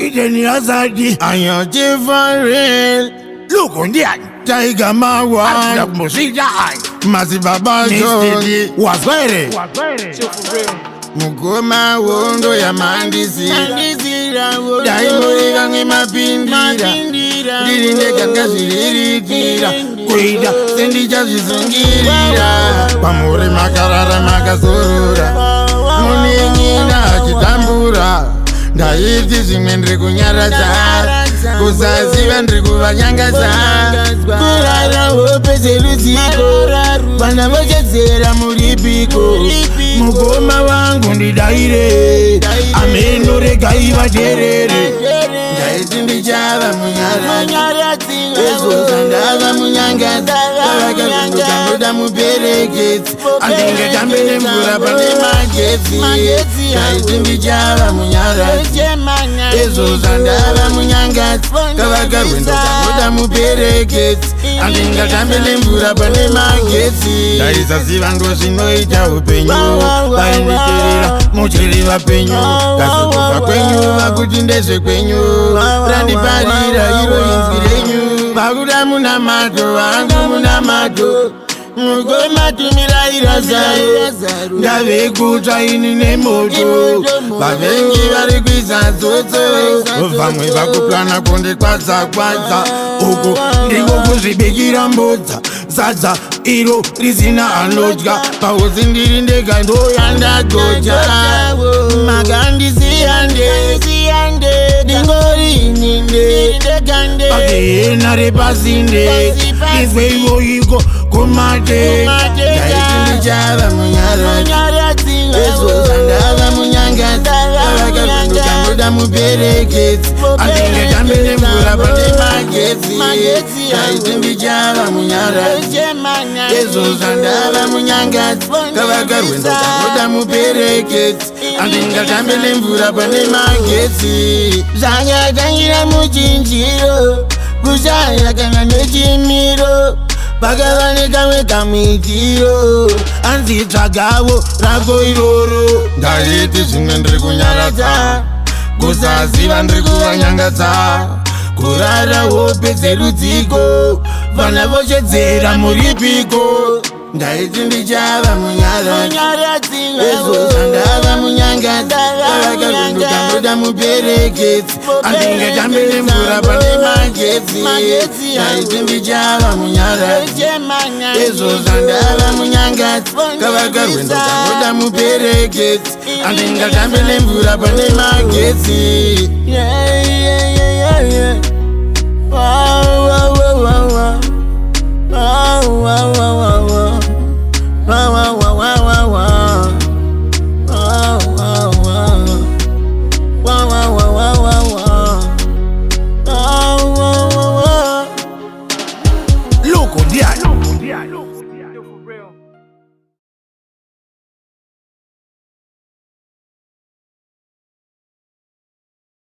Ideni azadi Ayoje for real. Look on the eye Tiger Mawan. Atla musida eye Masi Baba John. Wazwere Mugoma wondo ya mandizira. Daimori gange mapindira. Dirinde ganga zilirikira. Kuida sendi jazizungirira. Pamuri makarara makazurura. Muningina chitambura. Ndaiti zvimwe ndiri kunyaradza. Kusaziva ndiri kuvanyangadza. Kurara hope dzerudziko. Vana vochedzera muripiko. Mugoma wangu ndidaire. Ameno regai vaterere. Ndaiti ndichava munyaradzi. Ezoza ndava munyangadzi. Kavakavinduka ndoda muperekedzi. Andingatambe nemvura pane magetsi. Ndaiti ndichava munyaradzi. Ezoza ndava munyangadzi. Kavakarwendoka ndoda muperekedzi. Andingatambe nemvura pane magetsi. Ndaisaziva ndo zvinoita upenyu. Vainditerera muchiri vapenyu. Kazokufa kwenyu vakuti ndezvekwenyu. Randiparira iro inzwi renyu. Vakuda muna mato vangu muna mato. Mugoma tumira irazaru. Ndavekutsva ini nemoto. Vavengi vari kuisa dzotso. Vamwe vakupurana kundikwadza kwadza. Uku ndiko kuzvibikira mbodza. Sadza iro risina anodya. Pahosi ndiri ndega ndoyandagodya. Makandisiyande ndingori ininde. Pakehena repasinde. Izwe ivoiko kumate. Ndaiti ndichava munyaradzi. Ezoza ndava munyangadzi. Kavakavinduka ndoda muperekedzi. Andingatambe nemvura pane magetsi. Ndaiti ndichava munyaradzi. Ezoza ndava munyangadzi. Kavakarwendoka ndoda muperekedzi. Andingatambe nemvura pane magetsi. Zvanyatangira muchinjiro. Kushaya kana nechimiro. Pakava nekamwe kamwitiro. Anzitsvagawo rako iroro. Ndaiti zvimwe ndiri kunyaradza. Kusaziva ndiri kuvanyangadza. Kurara hope dzerudziko. Vana vochedzera muripiko. Ndaiti ndichava munyaradzi. Ezoza ndava munyangadzi. Kavakavinduka ndoda muperekedzi. Andingatambe nemvura pane magetsi. Ndaiti ndichava munyaradzi. Ezoza ndava munyangadzi. Kavakarwendoka ndoda muperekedzi. Andingatambe nemvura pane magetsi.